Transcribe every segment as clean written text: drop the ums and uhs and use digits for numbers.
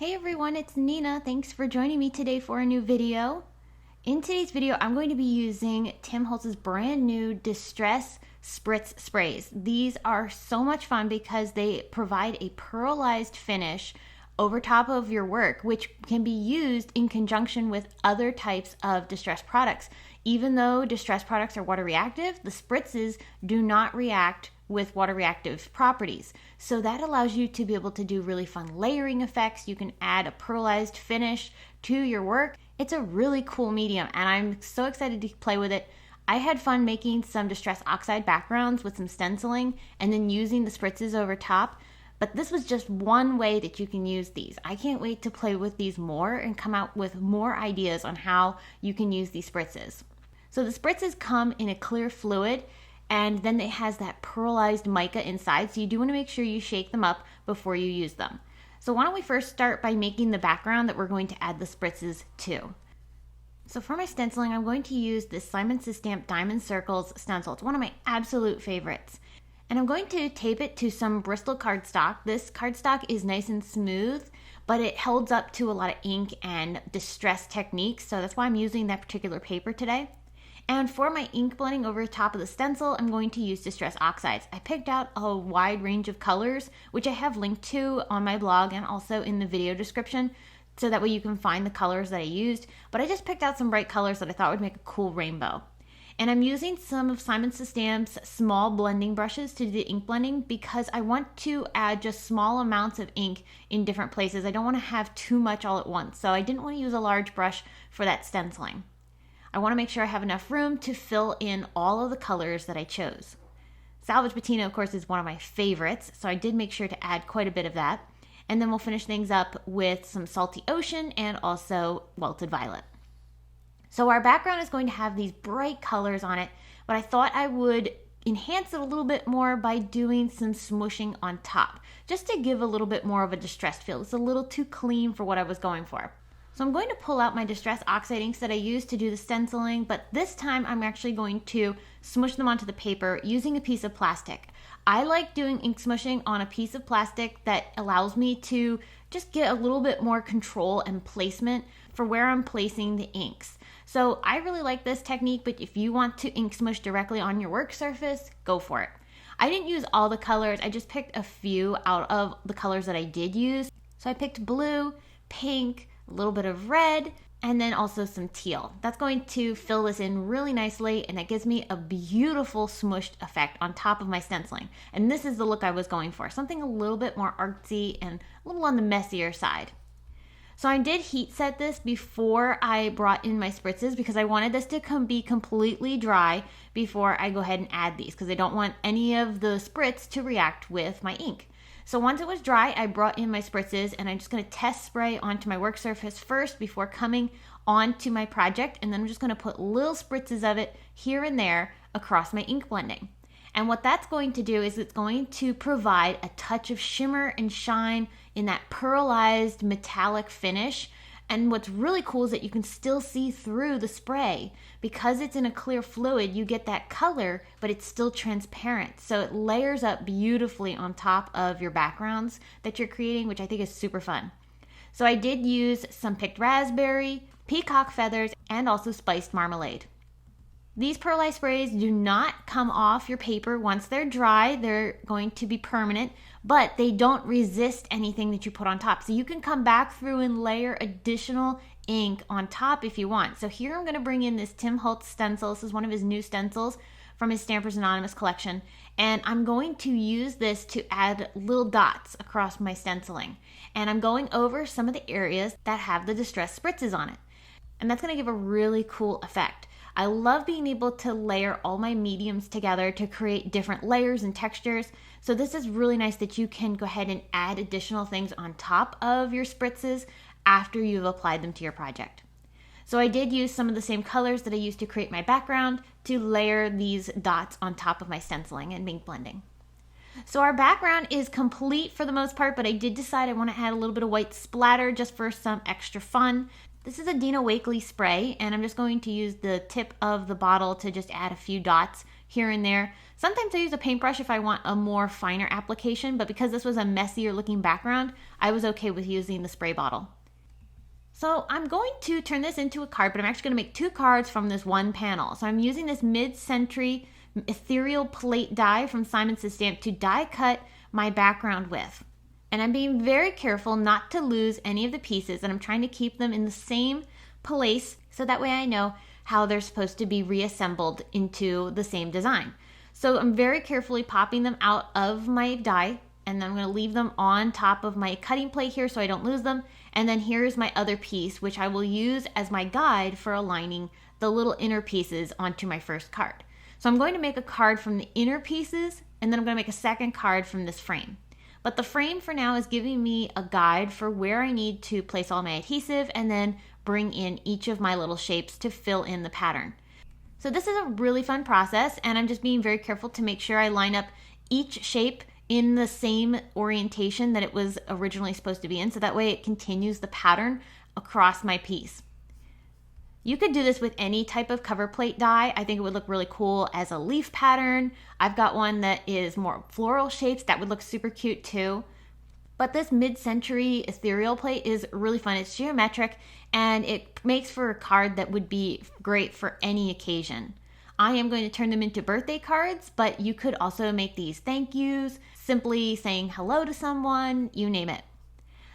Hey everyone, it's Nina. Thanks for joining me today for a new video. In today's video, I'm going to be using Tim Holtz's brand new Distress Spritz sprays. These are so much fun because they provide a pearlized finish over top of your work, which can be used in conjunction with other types of distress products. Even though distress products are water reactive, the spritzes do not react with water reactive properties. So that allows you to be able to do really fun layering effects. You can add a pearlized finish to your work. It's a really cool medium and I'm so excited to play with it. I had fun making some Distress Oxide backgrounds with some stenciling and then using the spritzes over top. But this was just one way that you can use these. I can't wait to play with these more and come out with more ideas on how you can use these spritzes. So the spritzes come in a clear fluid and then it has that pearlized mica inside. So you do want to make sure you shake them up before you use them. So why don't we first start by making the background that we're going to add the spritzes to. So for my stenciling, I'm going to use this Simon Says Stamp Diamond Circles stencil. It's one of my absolute favorites. And I'm going to tape it to some Bristol cardstock. This cardstock is nice and smooth, but it holds up to a lot of ink and distress techniques. So that's why I'm using that particular paper today. And for my ink blending over the top of the stencil, I'm going to use Distress Oxides. I picked out a wide range of colors, which I have linked to on my blog and also in the video description, so that way you can find the colors that I used. But I just picked out some bright colors that I thought would make a cool rainbow. And I'm using some of Simon Says Stamp's small blending brushes to do the ink blending because I want to add just small amounts of ink in different places. I don't want to have too much all at once, so I didn't want to use a large brush for that stenciling. I want to make sure I have enough room to fill in all of the colors that I chose. Salvage Patina, of course, is one of my favorites, so I did make sure to add quite a bit of that. And then we'll finish things up with some Salty Ocean and also Wilted Violet. So our background is going to have these bright colors on it, but I thought I would enhance it a little bit more by doing some smooshing on top, just to give a little bit more of a distressed feel. It's a little too clean for what I was going for. So I'm going to pull out my Distress Oxide inks that I used to do the stenciling, but this time I'm actually going to smush them onto the paper using a piece of plastic. I like doing ink smushing on a piece of plastic that allows me to just get a little bit more control and placement for where I'm placing the inks. So I really like this technique, but if you want to ink smush directly on your work surface, go for it. I didn't use all the colors, I just picked a few out of the colors that I did use. So I picked blue, pink, a little bit of red, and then also some teal. That's going to fill this in really nicely, and that gives me a beautiful smushed effect on top of my stenciling. And this is the look I was going for, something a little bit more artsy and a little on the messier side. So I did heat set this before I brought in my spritzes because I wanted this to be completely dry before I go ahead and add these, because I don't want any of the spritz to react with my ink. So once it was dry, I brought in my spritzes and I'm just going to test spray onto my work surface first before coming onto my project, and then I'm just going to put little spritzes of it here and there across my ink blending. And what that's going to do is it's going to provide a touch of shimmer and shine in that pearlized metallic finish. And what's really cool is that you can still see through the spray. Because it's in a clear fluid, you get that color, but it's still transparent. So it layers up beautifully on top of your backgrounds that you're creating, which I think is super fun. So I did use some picked raspberry, peacock feathers, and also spiced marmalade. These pearlized sprays do not come off your paper once they're dry. They're going to be permanent, but they don't resist anything that you put on top. So you can come back through and layer additional ink on top if you want. So here I'm going to bring in this Tim Holtz stencil. This is one of his new stencils from his Stampers Anonymous collection. And I'm going to use this to add little dots across my stenciling. And I'm going over some of the areas that have the Distress Spritzes on it. And that's going to give a really cool effect. I love being able to layer all my mediums together to create different layers and textures. So this is really nice that you can go ahead and add additional things on top of your spritzes after you've applied them to your project. So I did use some of the same colors that I used to create my background to layer these dots on top of my stenciling and ink blending. So our background is complete for the most part, but I did decide I want to add a little bit of white splatter just for some extra fun. This is a Dina Wakley spray, and I'm just going to use the tip of the bottle to just add a few dots here and there. Sometimes I use a paintbrush if I want a more finer application, but because this was a messier looking background, I was okay with using the spray bottle. So I'm going to turn this into a card, but I'm actually going to make 2 cards from this one panel. So I'm using this mid-century ethereal plate die from Simon Says Stamp to die cut my background with. And I'm being very careful not to lose any of the pieces, and I'm trying to keep them in the same place so that way I know how they're supposed to be reassembled into the same design. So I'm very carefully popping them out of my die, and then I'm going to leave them on top of my cutting plate here so I don't lose them. And then here's my other piece, which I will use as my guide for aligning the little inner pieces onto my first card. So I'm going to make a card from the inner pieces, and then I'm going to make a second card from this frame. But the frame for now is giving me a guide for where I need to place all my adhesive and then bring in each of my little shapes to fill in the pattern. So this is a really fun process, and I'm just being very careful to make sure I line up each shape in the same orientation that it was originally supposed to be in, so that way it continues the pattern across my piece. You could do this with any type of cover plate die. I think it would look really cool as a leaf pattern. I've got one that is more floral shapes that would look super cute too. But this mid-century ethereal plate is really fun. It's geometric, and it makes for a card that would be great for any occasion. I am going to turn them into birthday cards, but you could also make these thank yous, simply saying hello to someone, you name it.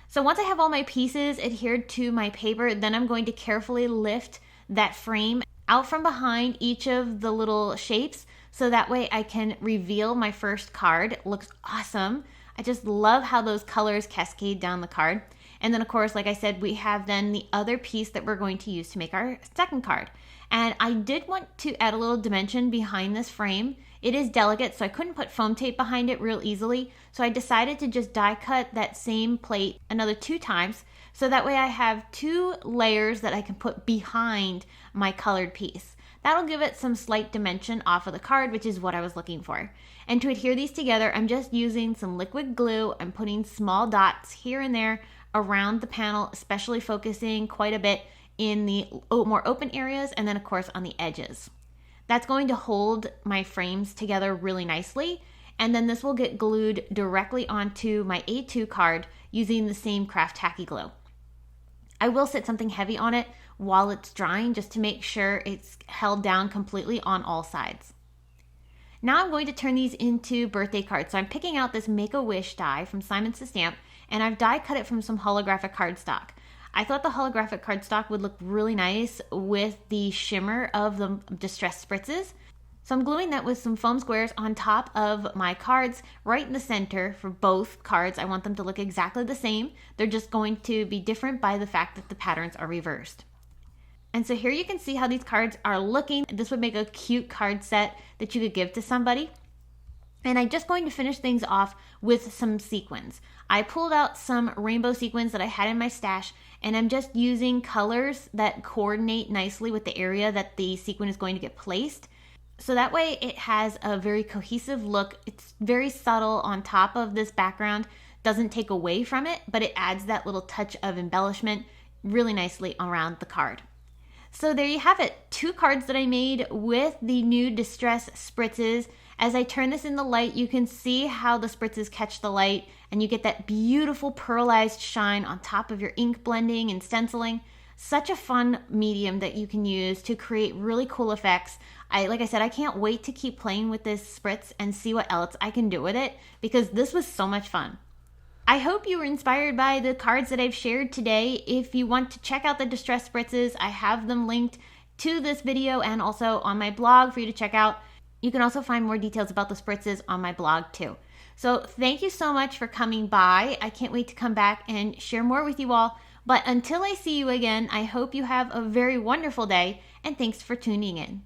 So once I have all my pieces adhered to my paper, then I'm going to carefully lift that frame out from behind each of the little shapes so that way I can reveal my first card. It looks awesome. I just love how those colors cascade down the card. And then of course, like I said, we have then the other piece that we're going to use to make our second card. And I did want to add a little dimension behind this frame. It is delicate, so I couldn't put foam tape behind it real easily. So I decided to just die cut that same plate another 2 times. So that way I have 2 layers that I can put behind my colored piece. That'll give it some slight dimension off of the card, which is what I was looking for. And to adhere these together, I'm just using some liquid glue. I'm putting small dots here and there around the panel, especially focusing quite a bit in the more open areas and then of course on the edges. That's going to hold my frames together really nicely, and then this will get glued directly onto my A2 card using the same craft tacky glue. I will set something heavy on it while it's drying just to make sure it's held down completely on all sides. Now I'm going to turn these into birthday cards. So I'm picking out this Make-A-Wish die from Simon Says Stamp, and I've die cut it from some holographic cardstock. I thought the holographic cardstock would look really nice with the shimmer of the Distress Spritzes. So I'm gluing that with some foam squares on top of my cards right in the center for both cards. I want them to look exactly the same. They're just going to be different by the fact that the patterns are reversed. And so here you can see how these cards are looking. This would make a cute card set that you could give to somebody. And I'm just going to finish things off with some sequins. I pulled out some rainbow sequins that I had in my stash, and I'm just using colors that coordinate nicely with the area that the sequin is going to get placed. So that way it has a very cohesive look. It's very subtle on top of this background, doesn't take away from it, but it adds that little touch of embellishment really nicely around the card. So there you have it, 2 cards that I made with the new Distress Spritzes. As I turn this in the light, you can see how the spritzes catch the light, and you get that beautiful pearlized shine on top of your ink blending and stenciling. Such a fun medium that you can use to create really cool effects. Like I said, I can't wait to keep playing with this spritz and see what else I can do with it, because this was so much fun. I hope you were inspired by the cards that I've shared today. If you want to check out the Distress Spritzes, I have them linked to this video and also on my blog for you to check out. You can also find more details about the spritzes on my blog too. So thank you so much for coming by. I can't wait to come back and share more with you all. But until I see you again, I hope you have a very wonderful day, and thanks for tuning in.